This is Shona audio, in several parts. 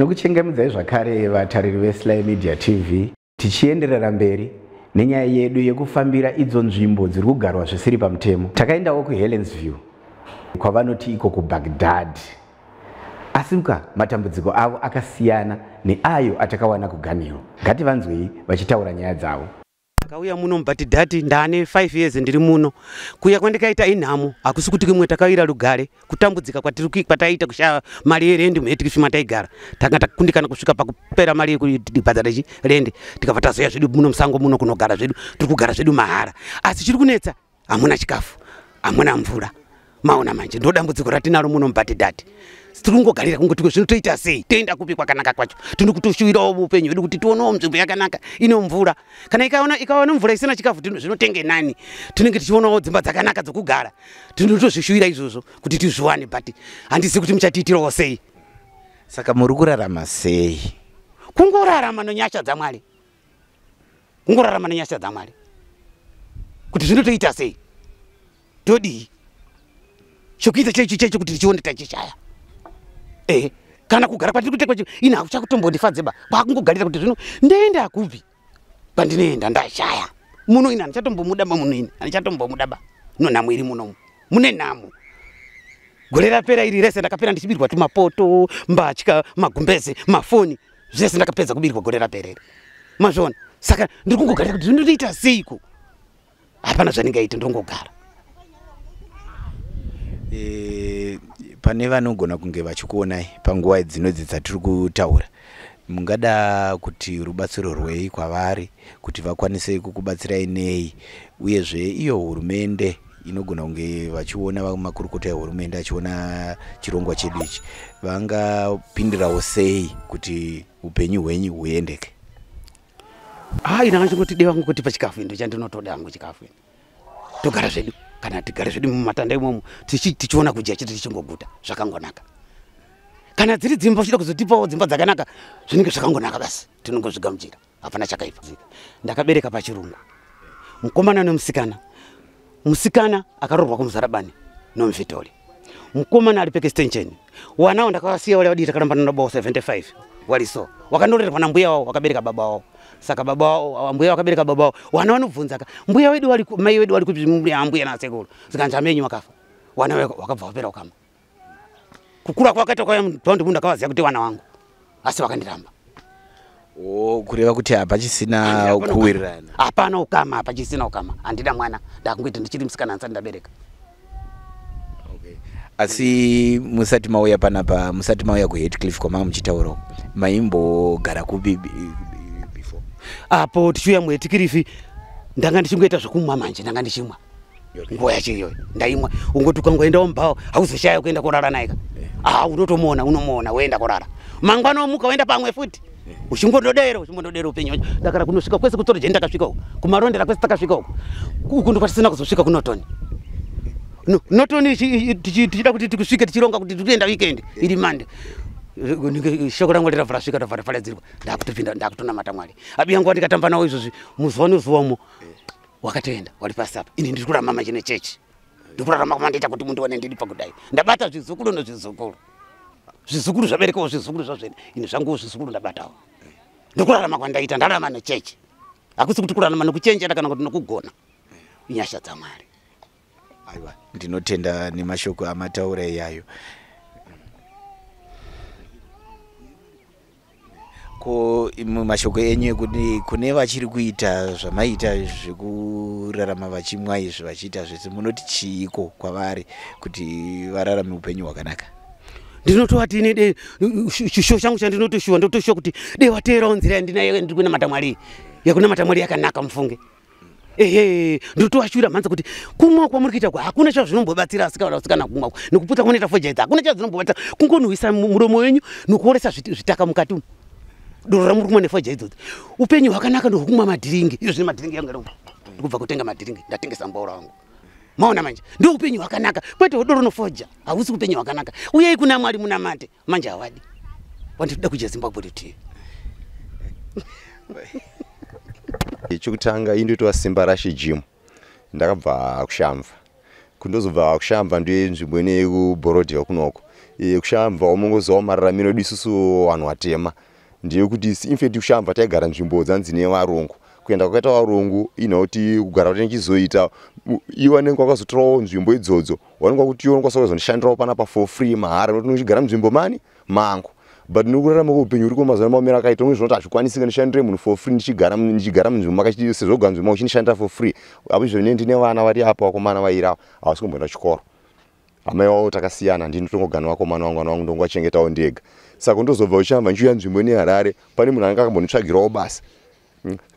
Tinokuchengemedzai zvakare vatariri veSly Media TV tichienderera mberi nenyaya yedu yekufambira idzo nzvimbo dziri kugarwa zvisiri pamutemo. Takaendawo kuHelensvale kwavanoti iko kuBaghdad. Asimuka matambudziko avo akasiyana neayo atakawana kuGhaniro. Ngativanzwei vachitaura nyaya dzavo. Kauya muno muBaghdad ndane 5 years ndiri muno. Kuya kwandikaita inhamo akusi kuti kumwe takawira rugare kutambudzika kwataita kushaya mari yerendi metikifima taigara. Takanga takundikana kusvika pakupera mari yekubhadhara rendi tikabva tazoya zvedu muno musango muno kunogara zvedu tiri kugara zvedu mahara. Asi chiri kunetsa hamuna chikafu, hamuna mvura. Maona manje ndo dambudziko ratinaro muno muBaghdad. Tikungogarira kungoti zvinotoita sei? Toenda kupi kwakanaka kwacho? Tiri kutoshuwirawo upenyu hwedu kuti tionewo nzvimbo yakanaka ino mvura. Kana ikaona mvura isina chikafu zvinotenge nani? Tinenge tichionawo dzimba dzakanaka dzokugara. Tinotozvishuwira izvozvo kuti tizviwane but handisi kuti muchatiitirawo sei. Saka muri kurarama sei? Kungorarama nonyasha dzaMwari. Kungorarama nonyasha dzaMwari. Kuti zvinotoita sei? Todi chokuita chechi kuti tichione tachishaya. Kana kugara kwatiri kuite kwacho ina akuchakutombondifadzeba. Kwakungogarira kuti zvino ndenda kupi? Pandinoenda ndashaya. Muno ina ndichatombomudaba muno ina. Ndichatombomudaba. Nhamo iri muno. Mune nhamo. Gore rapera iri rese ndakapera ndichibirwa tumapoto, mbatya, magumbeze, mafoni. Zvese ndakapedza kubirwa gore rapera iri. Mazvona. Saka ndiri kungogarira kuti zvinoita seiko? Hapana zvaningaita ndongogara. Pane vanogona kunge vachikuonai panguva dzinodzi dzatiri kutaura. Mungada kuti rubatsiro rwei kwavari kuti vakwanise kukubatsirai nei, uyezve iyo hurumende inogona kunge vachiona makurukota ehurumende achiona chirongwa chedu ichi vangapindirawo sei kuti upenyu hwenyu huendeke? Ina vanchingoti deva ngoti pachikafu ndo chandinotoda hangu chikafu. Togara zvedu. Kana tigare zvedu mumatanda imomo tichiona kudya chete tichingoguta zvakangonaka. Kana dziri dzimba uchida kuzotipawo dzimba dzakanaka zvinenge zvakangonaka basi tinongozvigamuchira hapana chakaipa. Ndakabereka pachirungu mukomana nemusikana. Musikana akaroorwa kumuzarabani nomuvhitori. Mukomana ari pekextension. Wanawo ndakavasiya wale wadii takarambana nabo 75 waliso wakandorerwa nambuya wao wakabereka baba wao. Saka baba wao mbuya wakabereka baba wao wana vanobvunza ka mbuya wedu wali mai wedu wali kuti mbuya na sekuru zikanja amenyu wakafa wana wakabva vapera ukama kukura kwakaita kwa mtondo mundu akawaziya kuti wana wangu asi wakandiramba. Kureva kuti hapachisina kuwirirana? Hapana ukama, hapachisina ukama. Handida mwana ndakungoti ndichiri musikana nsati ndabereka. Asi musati mauya panapa, musati mauya kuHeathcliff kwamanga muchitaurawo maimbogara kupi before? Apo tichiuya muHeathcliff ndanga ndichingoita zvokumwa manje, ndanga ndichimwa nguva yacho iyoyo ndaimwa. Ungoti ukangoendawo mubhawa hauzoshaya kuenda korara naika. Unotomuona unomuona woenda korara mangwana womuka woenda pamwe futi uchimbondodero upenyu wacho. Dakara kunosvika kwese kutora jeni ndakasvika uko kumarondera kwese takasvika uko uku ndo kwatisina kuzosvika kunotoni. Notoni tichida kuti tikusvike tichironga kuti tikuenda weekend iri Monday. Shoko rangu riravhara svika ravhara dzirwa ndakutopinda ndakutonamata Mwari. Abi yangu ndikatamba nawo izvozvi muzuva nezuva wakatoenda wali pasi apa. Ini ndiri kurarama manje nechechi. Ndiri kurarama kumandaita kuti mundione ndiri pakudai. Ndabata zvizukuru nezvizukuru. Zvizukuru zvaberekawo zvizukuru zvazvene. Ini zvangu zvizukuru ndabatawo. Ndiri kurarama kwandaita ndararama nechechi. Hakusi kuti kurarama nekuchenjera kana kuti nokugona. Inyasha dzaMwari. Aiwa, ndinotenda nemashoko amataura iyayo. Ko mashoko enyu kuti kune vachiri kuita zvamaita zvekurarama vachimwa izvi vachiita zvese munoti chiiko kwavari kuti vararame upenyu hwakanaka? Ndinotovati ine chisho changu chandinotoshuwa ndotoshuwa kuti dei wateerawo nzira yandinayo ndiri kunamata Mwari yakunamata Mwari yakanaka mufunge. Ndotovashuvira mhanza kuti kumwa kwamuri kuita kwa hakuna chazvinombobatsira asikana kumwa nekuputa kunoita fojaidza hakuna chazvinombobatsira kungonhuwisa muromo wenyu nokuoresa zvitaka mukati umu. Doro ramuri kumwa nefoja idzodzo upenyu hwakanaka ndokumwa madhiringi. Iyo zvine madhiringi yangu ndikubva kutenga madhiringi ndatengesa mbaura wangu. Maona manje ndo upenyu hwakanaka kwete doro nofoja hausi upenyu hwakanaka. Uyai kuna Mwari munamate manje hawadi wanditoda kuja Zimbabwe kuti chokutanga indoitwa simba rashijim ndakabva kushamva kundozobva kushamba ndiye nzvimbo ine kuborodhewa kunoko kushamba wamongozawo mararamiro edu isusu vanhu vatema ndeyekuti infeti kushamba taigara nzvimbo dzanzine varungu kuenda kwakaita varungu inauti kugara kuti nichizoita iwe anenge wakazotorawo nzvimbo idzodzo wanenge kuti iwe unokwanisa kuzondishandirawo panapa for free mahara nokuti uchigara munzvimbo mani mangu but nokurarama kweupenyu uri kwemazuva maomero akaita unge zvinoti hazvikwanisi ndishandire munhu for free ndichigara munzvimbo makachiti sezvo kugara munzvimbo uchindishandira for free apizvo ine ndine vana vari apa vakomana vairava havasi kumboenda chikoro amai wavo takasiyana ndini tongogana vakomana vangu vana vangu ndonguvachengetawo ndega saka ndozobva uchamba ndichiuya nzvimbo ine Harare pane munhu anenge akambonditsvagirawo basa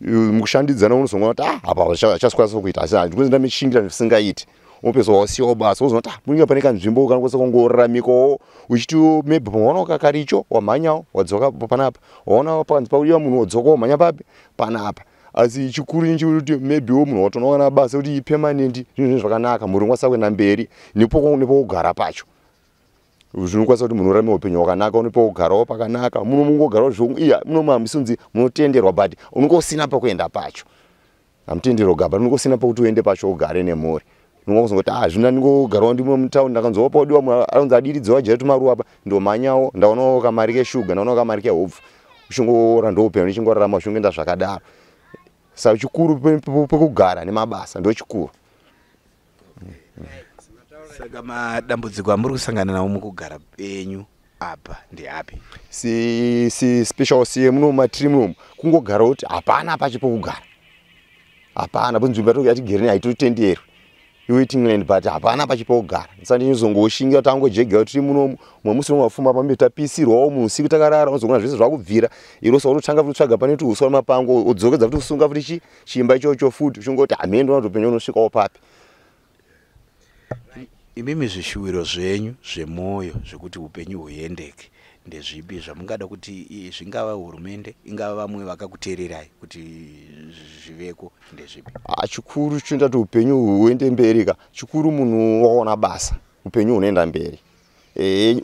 mukushandidzana unozongoona kuti apa achazokwanisa kuita asi handikwanisi ndamishingira zvisingaiti unopedza wasiyawo basa uzonoti munenge pane kanzvimbo kanokwanisa kungoraramikawo uchiti maybe waona kakaricho wamhanyawo wadzoka panapa waona panzi paudiwa munhu wodzoka wamhanya papi panapa asi chikuru nchekuti maybe munhu watonowana basa kuti ipermanent zvinhu zvakanaka muri unokwanisa kuenda mberi nepokugara pacho zvinokwanisa kuti munhu urarame upenyu hwakanaka unepokugarawo pakanaka muno mungogarawo munomamusunzi munotenderwa but unenge usina pakuenda pacho hamutenderwa gaba unenge usina pakuti uende pacho ugare nemhuri unongozongoti zvina ndingogarawo ndimo mutaundi ndakanzwa paudiwa munhu anonzi adiridzawo ajira tumaruwa apa ndomhanyawo ndaonawo kamari keshuga ndaonawo kamari kehopfu uchingora ndoupenyu ndichingorarama uchingoenda zvakadaro saka chikuru pekugara nemabasa ndo chikuru. Saka madambudziko amuri kusangana nawo mukugara penyu apa ndeapi? Si special si muno matiri muno kungogara kuti hapana pacho pokugara. Hapana bunzvimbo yatigere haitotenderi. Waiting land but hapana pacho pokugara. Saka ndinozongoshinga tangojega kuti muno mwamusi wafuma pambe tapisirwawo munhu usiku takarara unozogona zvese zvakubvira irosa unotanga kutsvaga pane kuti uswa mapango udzokedza kuti usunga futi chimba ichocho futi uchingoti hamendo unatopenyu unosvikawo papi. Imimi zvishuwiro zvenyu zvemwoyo zvekuti upenyu huendeke ndezvipi zvamungada kuti zvingava hurumende ingava vamwe vakakuteererai kuti zviveko ndezvipi? Chikuru chinoita kuti upenyu huende mberi ka chikuru munhu waona basa upenyu hunoenda mberi.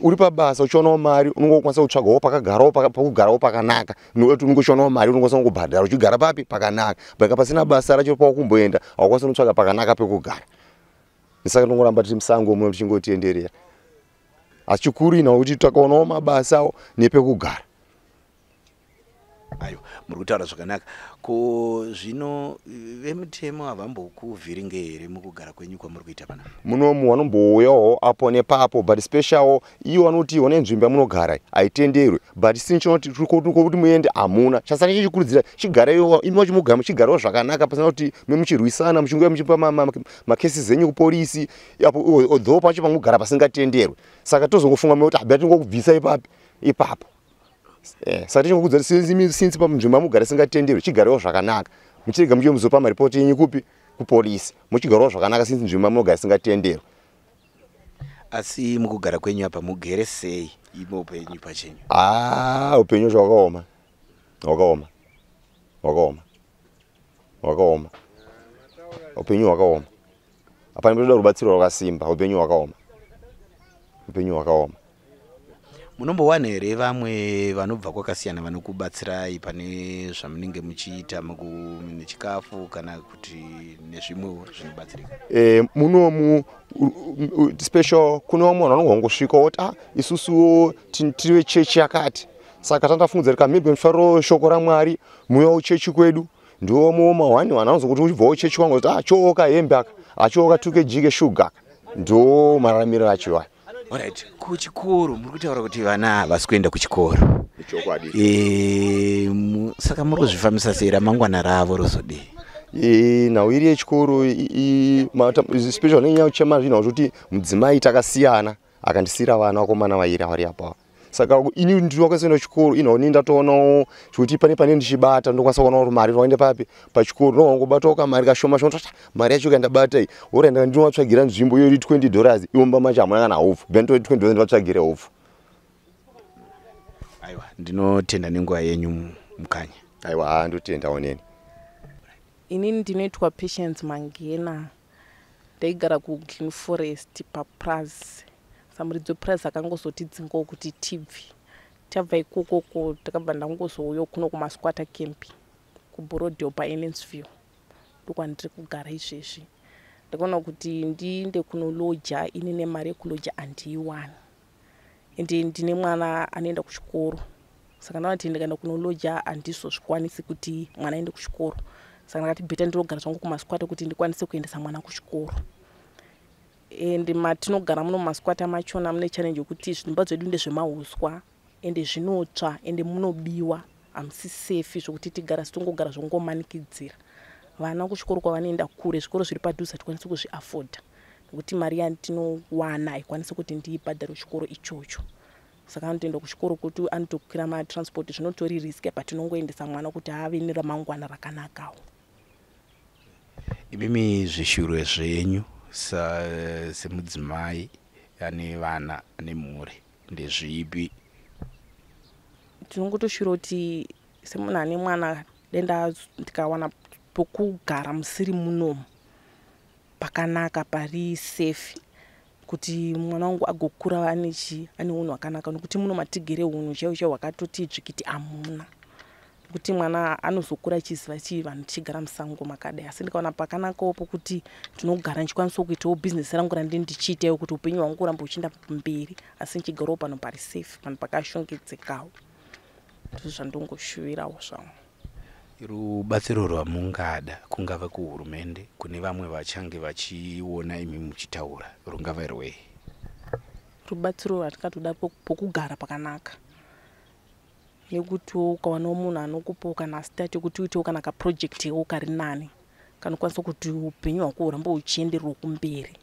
Uri pabasa uchionawo mari unongokwanisa kutsvagawo pakagarawo pakugarawo pakanaka nokuti unongochionawo mari unokwanisa kungobhadhara uchigara papi pakanaka baka pasina basa racho pawakumboenda haukwanisi kutsvaga pakanaka pekugara. Saka tongoramba tiri musango muno tichingotienderera asi chikuru ina kuti takaonawo mabasa nepekugara. Ayo muri kutaura zvakanaka. Ko zvino vemutemo havambokuvhiringe here mukugara kwenyu kwamuri kuita panapa? Munomu vanombouyawo apo nepapo but special iwo vanoti one nzvimbo yamunogara haitenderwi but sinchoti kuti muende hamuna chasara chichikurudzira chigareyo imi wacho mugara muchigarawo zvakanaka pasina kuti memuchirwisana muchingoya muchipa makesi zenyu kupolisi apo dho pacho pamugara pasingatenderwi saka tozongofunga kuti habia tingokubvisa ipapo. Saka tichingokudza sinzi panzvimbo yamugara singatenderwi chigarewo zvakanaka muchirega muchimuzopa maripoti yenyu kupi kupolisi muchigarawo zvakanaka sinzi nzvimbo yamunogara singatenderwi. Asi mukugara kwenyu apa mugere sei imo upenyu pachenyu? Upenyu zvakaoma upenyu hwakaoma hapana kutoda rubatsiro rwakasimba upenyu hwakaoma. Munombowana here vamwe vanobva kwakasiyana vanokubatsirai pane zvamunenge muchiita nechikafu kana kuti nezvimwewo zvinobatsirika? Munomu special kuno munhu anongongosvikawo kuti isusu tiri vechechi yakati saka tandafungudza kuti maybe mufariro shoko raMwari muuyawo chechi kwedu ndiwo mahwani vanhu vanozoti uchibvawo chechi wangu kuti chooka hembe aka achooka 2 kg shuga ndo mararamiro acho ayo. Alright, kuchikoro muri kutaura kuti vana havasi kuenda kuchikoro. Saka muri kuzvifambisa sei ramangwana ravo rozodii? Nhau iri yechikoro special nenyaya uchema zvino kuti mudzimai takasiyana akandisira vana vakomana vairi vari apa. Saka ini ndinokwanisa chikoro inaoni ndatoonawo kuti pane ndichibata ndokwanisa kuona kuti mari vaende papi pachikoro ndongobatawo kamari kashoma shoma mari yacho kandabata iyi woenda ndinovatsvagira nzvimbo iyo $20 iwomba macho hamuna kana hopfu bento $20 ndivatsvagire hopfu. Aiwa ndinotenda nenguva yenyu mukanya. Aiwa ndotenda oneni. Inini ndinoitwa Patience Mangena ndaigara kuGreen Forest paPrazi samuridzo Prazi akangozotidzingawo kuti TV. Tabva ikokoko takabva ndangozouya kuno kumasquatter camp kuBorodeo paHelensvale ndokwandiri kugara izvezvi. Ndakaona kuti ndiende kunoloja ine nemari yekuloja andiiwani ende ndine mwana anoenda kuchikoro saka ndati ndikaenda kunoloja handizozvikwanisi kuti mwana aende kuchikoro saka ndakati bheta ndinogara zvangu kumasquata kuti ndikwanise kuendesa mwana kuchikoro ende matinogara muno mumasquata machona mune challenge yokuti zvinyumba zvedu ndezvemauswa ende zvinotsva ende munobiwa hamusi safe zvokuti tigara tongogara zvongomanikidzira vana kuchikoro kwavanoenda kure zvikoro zviri padhuze hatikwanisi kuzviafodha nekuti mari yandinowana haikwanisi kuti ndiibhadhare chikoro ichocho saka anotoenda kuchikoro kuti anotokwira matransport zvinotori risk patinongoendesa mwana kuti ave neramangwana rakanakawo. Imimi zvishuro zvenyu semudzimai ane vana ane mhuri ndezvipi? Tinongotoshura kuti semunhu ane mwana denda ndikawana pokugara musiri munomu pakanaka pari safe kuti mwana wangu agokura ane unhu hwakanaka nokuti muno matigere unhu chaiwo hwakatoti dzvikiti amuna kuti mwana anozokura achiziva vanhu tichigara musango makadai asi ndikaona pakanakawo pokuti ndinogara ndichikwanisa kuitawo bhizinesi rangu randichiitawo kuti upenyu hwangu urambe huchienda mberi asi ndichigarawo pano pari safe pano pakashongedzekawo ndizvo zvandongoshuvirawo zvangu. Rubatsiro rwamungada kungava kuhurumende kune vamwe vachange vachiona imi muchitaura rungava rwei? Rubatsiro rwatingatoda pokugara pakanaka nekuti ukawana munhu anokupawo kana start yokuti uitewo kana kaproject yewo kari nani kanokwanisa kuti upenyu hwako hurambe huchienderera kumberi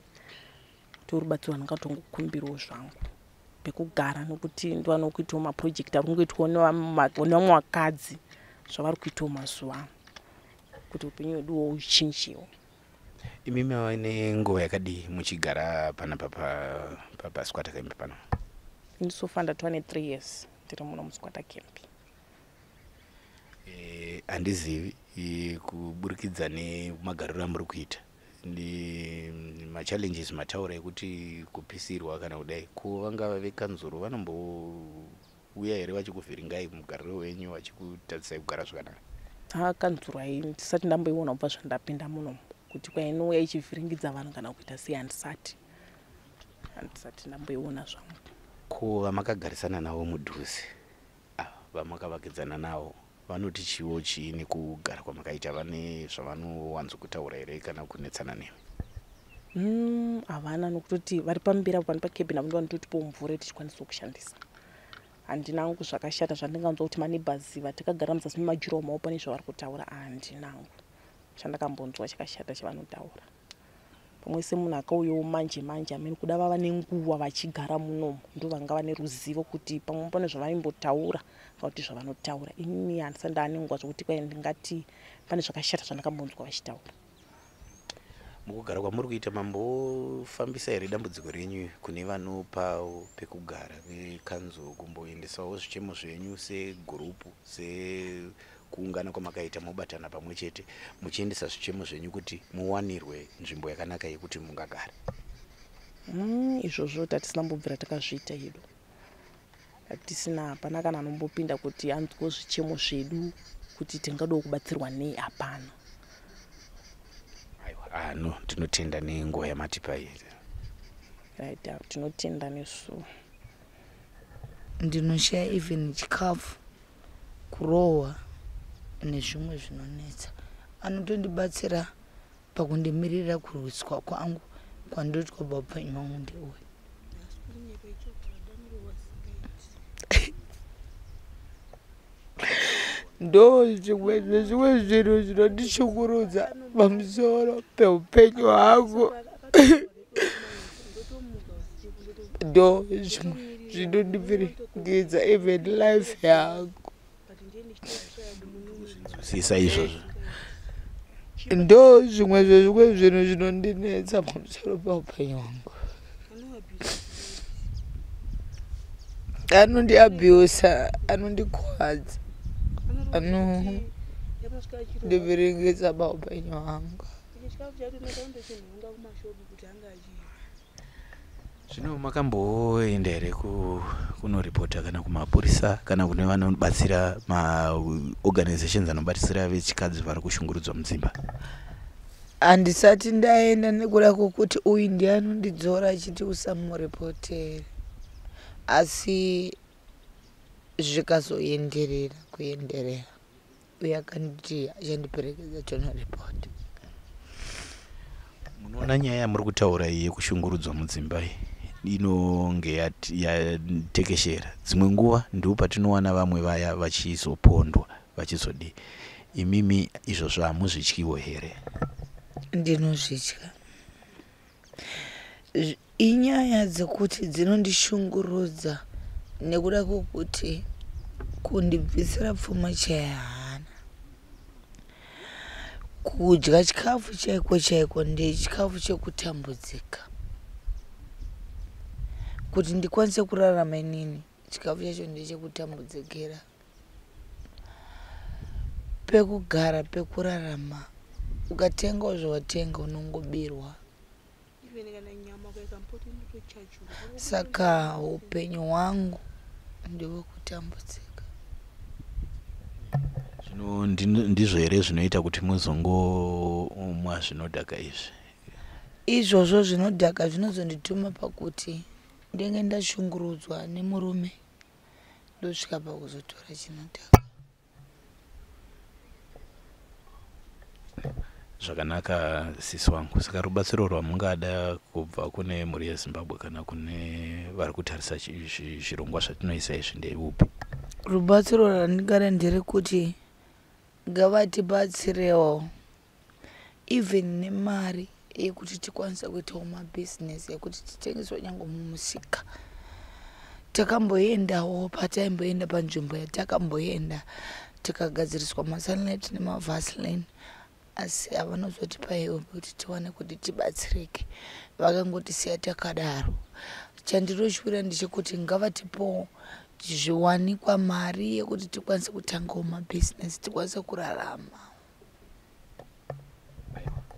to rubatsiro rwandingatongokumbirawo zvangu pekugara nokuti ndovanokuitawo maproject ari kungoitwa nevamwe vakadzi zvavari kuitawo mazuva kuti upenyu hweduwo huchinjiwo. Imimi vaine nguva yakadii muchigara panapa pasquatter camp pano? Ndisofanda 23 years tiri muno musquatter camp. Handizivi kuburikidza nemagariro amuri kuita machallenges mataura ekuti kupisirwa kana kudai ko vangava vekanzuro vanombouya here vachikuvhiringai mugariro wenyu vachikutarisai kugara zvakanaka? Kanzuro hai ndisati ndamboiona kubva zvandapinda muno kuti kwainouya ichivhiringidza vanhu kana kuita sei handisati ndamboiona zvangu. Ko vamakagarisana navo mudhuze vamakavakidzana navo vanoti chiwo chiini kugara kwamakaita? Vane zvavanowanzokutaura here kana kunetsana newe? Havana nokutoti vari pambira pano pakebhi navo ndovanototipawo mvura tichikwanisa kushandisa. Handinangu zvakashata zvandinganzwa kuti maneighbors vatakagara muzasi memajuro mavo pane zvavari kutaura handinangu chandakambonzwa chakashata chavanotaura. Pamwe semunhu akauyawo manje amene kuda vava nenguva vachigara munomu ndo vanga vane ruzivo kuti pamwe pane zvavaimbotaura kana kuti zvavanotaura. Inini handisati ndaane nguva zvokuti kwai ndingati pane zvakashata zvandakambonzwa vachitaura. Mukugara kwamuri kuita mambofambisa here dambudziko renyu kune vanopawo pekugara vekanzo kumboendesawo zvichemo zvenyu segurupu sekuungana kwamakaita mobatana pamwe chete muchiendesa zvichemo zvenyu kuti muwanirwe nzvimbo yakanaka yekuti mungagara? Izvozvo tatisina mbobvira takazviita hedu hatisina, hapana kana anombopinda kuti anzwewo zvichemo zvedu kuti tingadowo kubatsirwa nei, hapana. No, tinotenda nenguva yamatipa iyi. Right, tinotenda nesu. Ndinoshaya even chikafu, kurohwa nezvimwe zvinonetsa. Anotondibatsira pakundimirira kurwiswa kwangu kwandotwa baupenyu hwangu ndeuyu. Ndo zvimwe zvinhu zvinondishungurudza pamusoro peupenyu hwangu. Ndo zvimwe zvinondivhiringidza even life yangu. Sisa izvozvo. Ndo zvimwe zvinhu zvinondinetsa pamusoro peupenyu hwangu. Anondiabhusa, anondikwadza. Ndivhiringidza paupenyu hwangu. Zvino makamboenda here kunoripota kana kumapurisa kana kune vanobatsira maorganizations anobatsira vechikadzi vari kushungurudzwa mudzimba? Handisati ndaenda nekuda kwokuti uyu ndiye anondidzora achiti usamuripoteri. asi zvikazoenderera kuenderera uye akanditi achandiperekedza tono report. Munoona nyaya yamuri kutaura yekushungurudzwa mudzimba inonge yatekeshera. Dzimwe nguva ndipo patinowana vamwe vaya vachizopondwa vachizodi. Imimi izvozvo hamuzvityiwo here? Ndinozvitya. Inyaya dzekuti dzinondishungurudza nekuda kwokuti kundibvisira pfuma chayahana. Kudya chikafu chaiko chaiko ndechikafu chekutambudzika. Kuti ndikwanise kurarama inini chikafu chacho ndechekutambudzikira. Pekugara pekurarama ukatenga zvawatenga unongobirwa. Saka upenyu hwangu ndihwe kutambudzika. Zvino ndizvo here zvinoita kuti muzongomwa zvinodhaka izvi? Izvozvo zvinodhaka zvinozondituma pakuti ndenge ndashungurudzwa nemurume ndosvika pakuzotora chinodhaka. Zvakanaka sisi wangu. Saka rubatsiro rwamungada kubva kune mhuri yeZimbabwe kana kune vari kutarisa zvirongwa zvatinoisa izvi ndeupi? Rubatsiro rwandingada nderekuti ngavatibatsirewo even nemari yekuti tikwanise kuitawo mabhizinesi yekuti titengeswe nyange mumusika. Takamboendawo pataimboenda panzvimbo yatakamboenda tikagadziriswa masunlight nemavaseline, asi havanozoti paiwo kuti tiwane kuti tibatsirike. Vakangotisiya takadaro. Chandiroshuvira ndechekuti ngavatipowo zviwanikwa mari yekuti tikwanise kutangawo mabhizinesi tikwanise kurarama.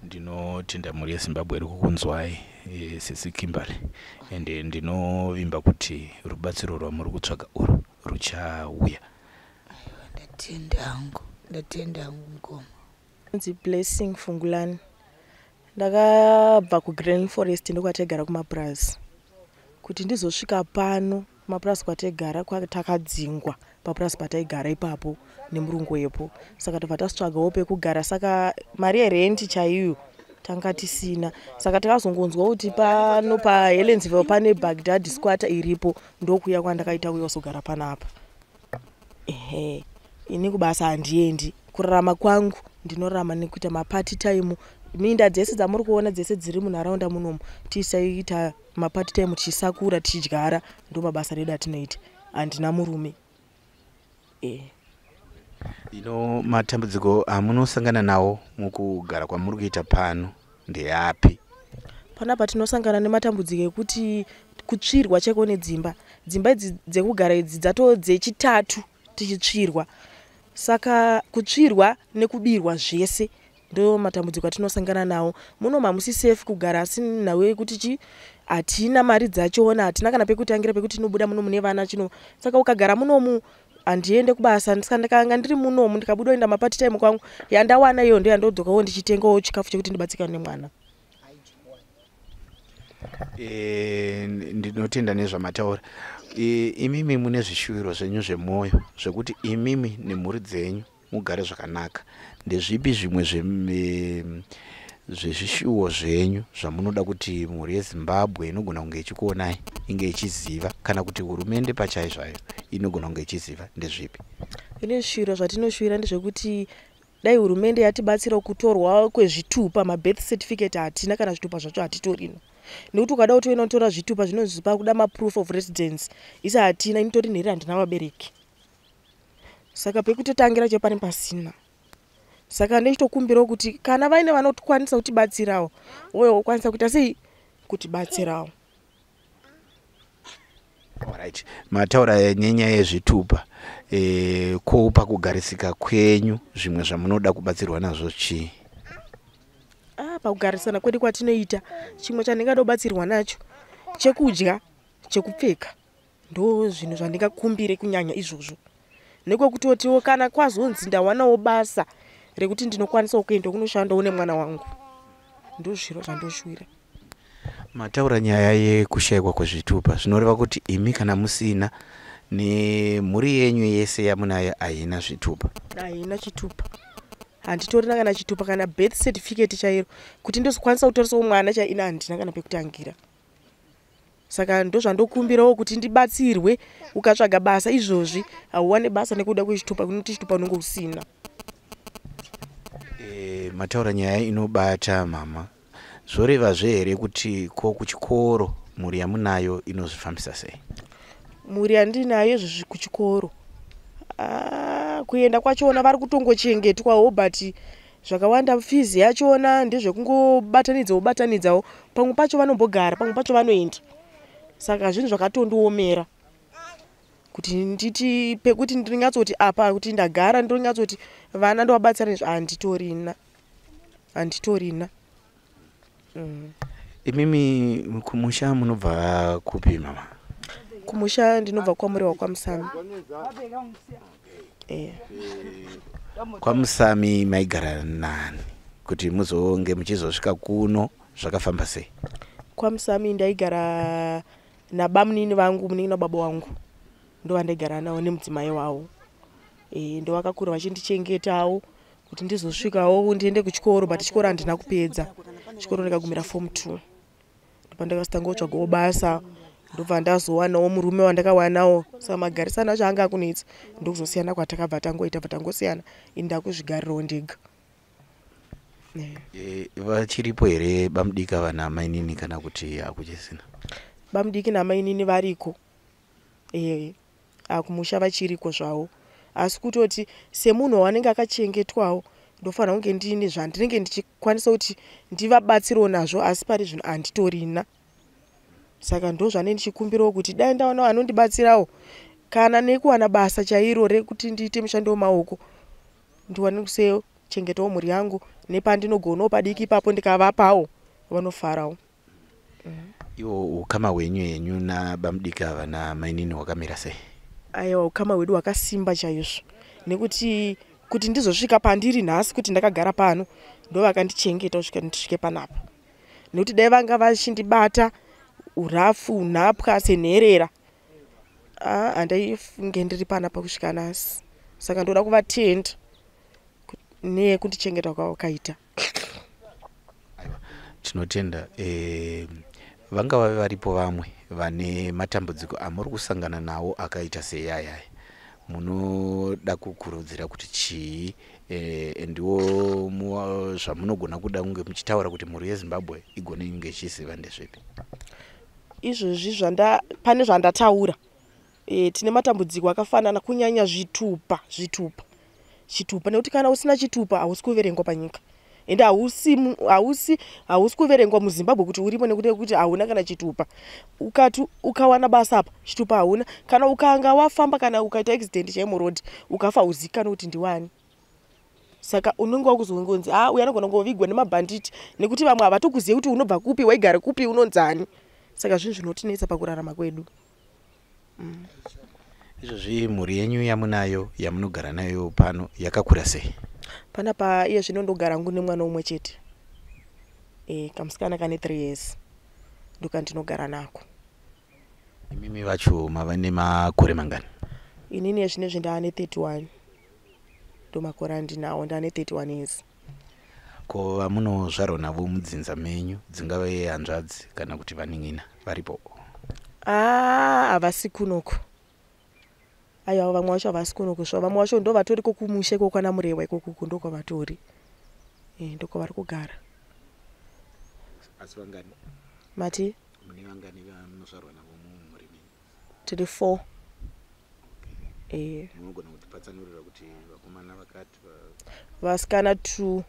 Ndinotenda mhuri yeZimbabwe iri kukunzwai sisi Kimberly, ende ndinovimba kuti rubatsiro rwamuri kutsvaga urwu ruchauya. Ndatenda hangu mukoma. Nzi Blessing Fungulani. Ndakabva kuGreen Forest ndokwategara kumapurazi. Kuti ndizosvika pano kumapurazi kwategara kwatakadzingwa papurazi pataigara ipapo nemurungu wepo. Saka tobva tatsvagawo pekugara. Saka mari yerenti chaiyo tanga tisina. Saka takazongonzwa kuti pano paHelensvale pane Baghdad squatter iripo, ndokuya kwandakaita uya kuzogara panapa. Ini kubasa handiendi. Kurarama kwangu ndinorarama nekuita mapart time. Minda dzese dzamuri kuona dzese dziri munharaunda munomu tisaita mapart time tichisakura tichidyara, ndo mabasa redu atinoita. Handina murume. Matambudziko amunosangana nawo mukugara kwamuri kuita pano ndeapi? Panapa tinosangana nematambudziko ekuti kutsvirwa cheko nedzimba. Dzimba idzi dzekugara idzi dzatoo dzechitatu tichitsvirwa. Saka kutsvirwa nekubirwa zvese ndo matambudziko atinosangana nawo. Muno mamusi safe kugara, asi nawe yekuti hatina mari dzachona, hatina kana pekutangira pekuti tinobuda muno mune vana chino. Saka ukagara munomu handiende kubasa. Ndikanga ndiri munomu ndikabuda enda mapart time kwangu yandawana iyo ndo yandodzokawo ndichitengawo chikafu chekuti ndibatsirane nemwana. Ndinotenda nezvamataura. Imimi mune zvishuviro zvenyu zvemwoyo zvekuti imimi nemhuri dzenyu mugare zvakanaka. Ndezvipi zvimwe zvezvishuwo zvenyu zvamunoda kuti mhuri yeZimbabwe inogona kunge ichikuonai inge ichiziva, kana kuti hurumende pachayo zvayo inogona kunge ichiziva? Ndezvipi? Ine zvishuviro zvatinoshuvira ndezvekuti dai hurumende yatibatsira kutorwa kwezvitupa, mabirth certificate hatina, kana zvitupa zvacho hatitorino. Nekuti ukada kuti unotora zvitupa zvinozipa kuda maproof of residence, isa hatina, initori nheri handina vabereki. Saka pekutotangira chepane pasina. Saka ndechitokumbirawo kuti kana vaine vanokwanisa kutibatsirawo, uye ukwanisa kuita sei kutibatsirawo. Alright. Mataura nyaya yezvitupa. Ko pakugarisika kwenyu zvimwe zvamunoda kubatsirwa nazvo chii? Pakugarisana kwedu kwatinoita, chimwe chandingada kubatsirwa nacho chekudya, chekupfeka. Ndo zvinhu zvandingakumbire kunyanya izvozvo. Nekwekutotiwo kana kwazonzi ndawanawo basa rekuti ndinokwanisa kuenda kunoshandawo nemwana wangu. Ndo zviro zvandoshuvira. Mataura nyaya yekushayikwa kwezvitupa zvinoreva kuti imi kana musina nemhuri yenyu yese yamunayo haina zvitupa? Haina chitupa, handitorina kana chitupa kana birth certificate chairo kuti ndozokwanisa kutorisawo mwana chaina handina kana pekutangira. Saka ndozvandokumbirawo kuti ndibatsirwe ukatsvaga basa izvozvi hauwane basa nekuda kwechitupa kunoti chitupa unenge usina. Mataura nyaya inobata mama, zvorevazve here kuti ko kuchikoro mhuri yamunayo inozvifambisa sei? Mhuri yandinayo izvozvi kuchikoro kuenda kwachona vari kutongochengetwawo, but zvakawanda fizi yachona ndezvekungobatanidzawo, pamwe pacho vanombogara, pamwe pacho vanoenda. Saka zvinhu zvakatondiomera kuti nditi pekuti ndinyatsoti apa kuti ndagara ndinyatsoti vana ndovabatsira handitorina. Imimi kumusha munobva kupi mama? Kumusha ndinobva kwamuri wakwamusami. Kwamusami maigara nani kuti muzonge muchizosvika kuno zvakafamba sei? Kwamusami ndaigara nabamunini vangu, munini nababa wangu ndovandaigara navo nemudzimai wavo. Ndovakakura vachindichengetawo kuti ndizosvikawo ndiende kuchikoro, but chikoro handina kupedza. Chikoro ndikagumira form 2 ndopandakazotanga kutsvagawo basa, ndobva ndazowanawo murume wandakawanawo. Saka magarisano acho anga akunetsa, ndokuzosiyana kwatakabva tangosiyana, indakuzvigarirawo ndega. Vachiripo here bamudika vana mainini kana kuti hakuchisina? Bamudiki namainini variko, kumusha vachiriko zvavo, asi kutoti semunhu wanenge akachengetwawo ndofanira kunge ndine zvandinenge ndichikwanisa kuti ndivabatsirewo nazvo, asi pari zvino handitorina. Saka ndozvane ndichikumbirawo kuti dai ndaona vanondibatsirawo kana nekuwana basa chairo rekuti ndiite mushando wemaoko, ndiwane kuchengetawo mhuri yangu, nepandinogonawo padiki ipapo ndikavapawo vanofarawo. Iwo ukama hwenyu henyu nabamudika vana mainini hwakamira sei? Aiwa, ukama hwedu hwakasimba chaizvo, nekuti kuti ndizosvika pandiri nhasi kuti ndakagara pano ndovakandichengetao kusvika ndisvike panapa. Nekuti dai vanga vachindibata urafu unhapwa senherera, handaifunge ndiri panapa kusvika nhasi. Saka ndoda kuvatenda nekundichengeta kwavakaita. Tinotenda. Vangava varipo vamwe vane matambudziko amuri kusangana nawo akaita seyaya, munoda kukurudzira kuti chii ndiwo zvamunogona kuda kunge muchitaura kuti mhuri yeZimbabwe igone kunge ichiziva ndezvepi? Izvozvi pane zvandataura, tine matambudziko akafanana, kunyanya zvitupa, nekuti kana usina chitupa hausi kuverengwa panyika, ende hausi kuverengwa muZimbabwe kuti uripo nekuti kuti hauna kana chitupa. Ukati ukawana basa apa chitupa hauna, kana ukanga wafamba kana ukaita accident chaimorodi ukafa hauzikanwi kuti ndiwani. Saka unenge wakuzongonzi uyu anogona kungovigwa nemabhanditi, nekuti vamwe havatokuzivi kuti unobva kupi, waigara kupi, unonzani. Saka zvinhu zvinotinetsa pakurarama kwedu. Izvozvi mhuri yenyu yamunayo yamunogara nayo pano yakakura sei? Panapa iye zvinondogara ngu nemwana umwe chete, kamusikana kane 3 years ndokandinogara nako. Imimi vacho mava nemakore mangani? Inini zvinezvi ndaane 31, ndomakore andinawo, ndaane 31 years. Ko vamunozvarwa navo mudzinza menyu, dzingave hanzvadzi kana kuti vanin'ina varipo? Havasi kunoko. Aiwa, vamwe vacho havasi kunoko zvo, vamwe vacho ndo vatori kokumushe kokwana murewa ikoko ndokwavatori, ndokwavari kugara. Asi vangani? Mati? Mune vangani vamunozvarwa navo mumhuri menyu? Tiri 4. Munogona kutipatsanurira kuti vakomana vakati vasikana 2,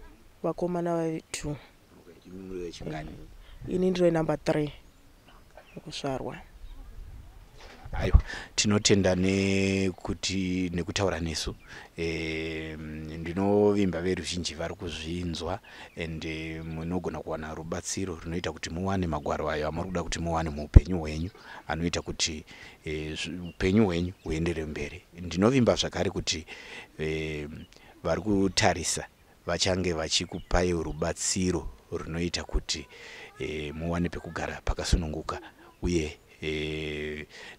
vakomana 2. Imwe wechingani? Ini ndiro number 3 kuzvarwa. Aiwa, tinotenda nekutaura nesu. Ndinovimba veruzhinji vari kuzvinzwa, ende munogona kuwana rubatsiro runoita kuti muwane magwaro ayo amuri kuda kuti muwane muupenyu hwenyu, anoita kuti upenyu hwenyu huendere mberi. Ndinovimba zvakare kuti vari kutarisa vachange vachikupai rubatsiro runoita kuti muwane pekugara pakasununguka uye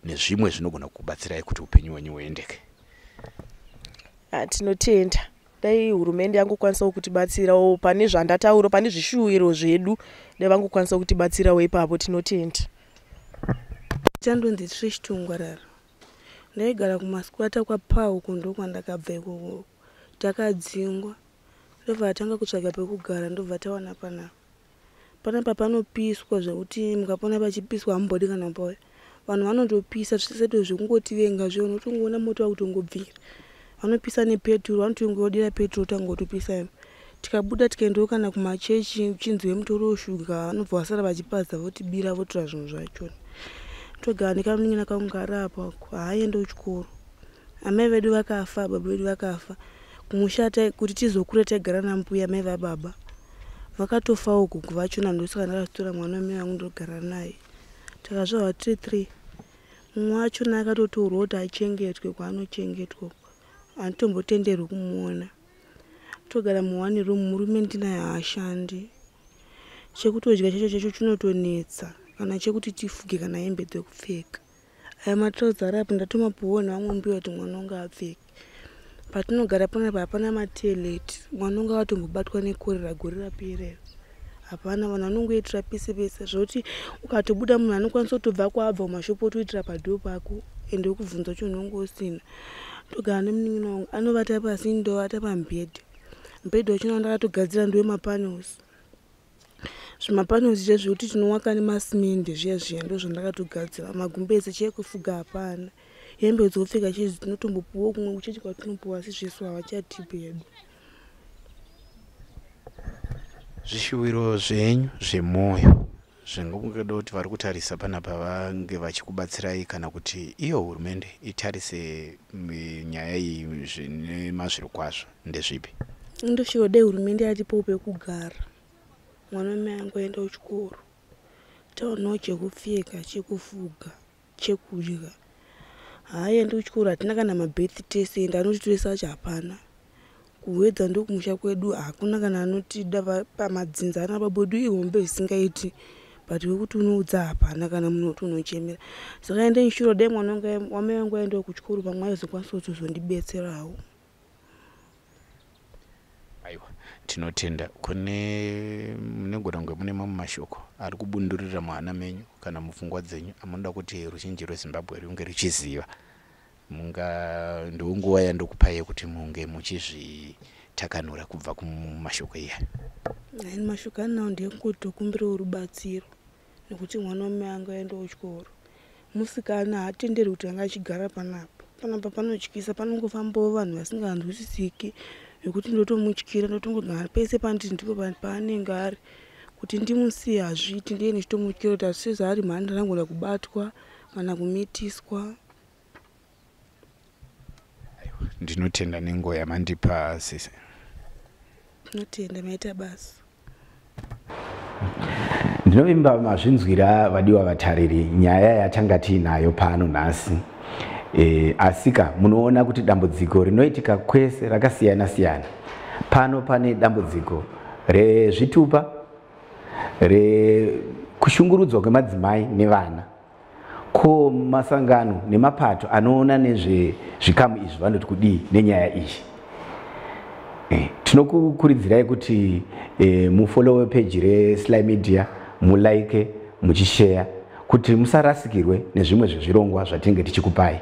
nezvimwe zvinogona kubatsirai kuti upenyu hwenyu huendeke. Tinotenda dai hurumende yangokwanisa kutibatsirawo pane zvandataura, pane zvishuwiro zvedu dai vangokwanisa kutibatsirawo ipapo. Tinotenda. Chandonzi Trish Tungwarara. Ndaigara kumaskwata kwaPau kundo kwandakabva ikoko. Takadzingwa. Ndobva tanga kutsvaga pekugara ndobva tawana panapa panopiswa zvekuti mukapona pachipiswa hambodi kana pauya. Vanhu vanondopisa zviseto zvekungotivenga zve unotongoona moto wakutongobvira. Vanopisa nepetro, vanotongodira petro tangotopisa. Tikabuda tikaendawo kana kumachechi uchinzwe mutoro shuga vanobva vasara vachipadza votibira votora zvinhu zvacho. Togara nekamuningina kangara apa haaende kuchikoro. Amai vedu vakafa, baba vedu vakafa. Kumushata kuti tizokura taigara nambuya mai vababa. Vakatofawo gugu vachona ndosaka ndakatora mwana wamai vangu ndogara naye. Takazvarwa 3 mumwe wachona akatotorwa kuti achengetwe kwaanochengetwa. Anotombotenderwa kumuona. Togara muwani room murume ndinaye haashandi. Chekutodya chacho chinotonetsa. Kana chekuti tifuge kana hembe dzekupfeka. Aya matrauza arapo ndatomapuwa nevamwe mbuya kuti mwana wangu apfeke. Patinogara panapa hapana mateleti. Mwana wangu akatombobatwa nekorera gore rapera. Hapana, vanhu vanongoitira pese pese zvoti ukatobuda munhu anokwanisa kutobva kwabva mumashopu otoitira padhoo pako ende okubvunza chonongo usina. Togara nemunin'ina wangu anovata pasi ndovata pamubhedha. Mubhedha wacho ndakatogadzira ndowemapanels. Zvimapanels zvezvekuti tinowaka nemasimende zviya ndozvandakatogadzira. Magumbezi chekufuga hapana. Hembe dzopfeka chezi tinotombopuwa kumwe kuchechi kwatinopuwa asi zvesu havachatipi hedu. Zvishuwiro zvenyu zvemwoyo zvingada kuti vari kutarisa panapa vange vachikubatsirai kana kuti iyo hurumende itarise nyaya iyi zvine mazviro kwazvo ndezvipi? Ndoshiwo dai hurumende yatipo pekugara. Mwana wamai angu aenda kuchikoro. Taonawo chekupfeka, chekufuga, chekudya. Haaendi kuchikoro hatina kana mabirthdays ende anotitoresa acho hapana. Kuwedza ndokumusha kwedu hakuna kana anotida pamadzinza babodu ihombe isingaiti. But wekuti unoudza hapana kana munhu kuti unochemera. Saka ende inshuro dai mwana wamai vangu aenda kuchikoro pamwe aizokwanisa kutozondibetserawo. Aiwa, tinotenda. Kune munogona kunge mune mamwe mashoko ari kubundurira muhana menyu kana mupfungwa dzenyu amunoda kuti ruzhinji rweZimbabwe runge ruchiziva. Ndonguva yandokupai kuti munge muchizvitakanura kubva kumashoko iya. Mashoko anawo ndekutokumbirawo rubatsiro nekuti mwana wamai angu aenda kuchikoro. Musikana haatenderwi kuti anga achigara panapa. Panapa panotyisa, panongofambawo vanhu vasinganzwisisiki nekuti ndotomutyira ndotongogara pese panditi ndipo paanenge ari. Kuti ndimusiye hazviiti ndiye ndichitomutyira kuti asizvo ari mhanda anogona kubatwa kana kumitiswa. Ndinotenda nenguva yamandipa sisi. Ndinotenda maita basa. Ndinovimba mazvinzwira vadiwa vatariri nyaya yatanga tiinayo pano nhasi. Asika munoona kuti dambudziko rinoitika kwese rakasiyana siyana. Pano pane dambudziko rezvitupa, rekushungurudzwa kwemadzimai nevana. Ko masangano nemapato anoona nezvezvikamu izvi vanoti kudii nenyaya iyi. Tinokukuridzirai kuti mufollow page reSlyMedia, mulike, muchishare kuti musarasikirwe nezvimwe zvezvirongwa zvatinenge tichikupai.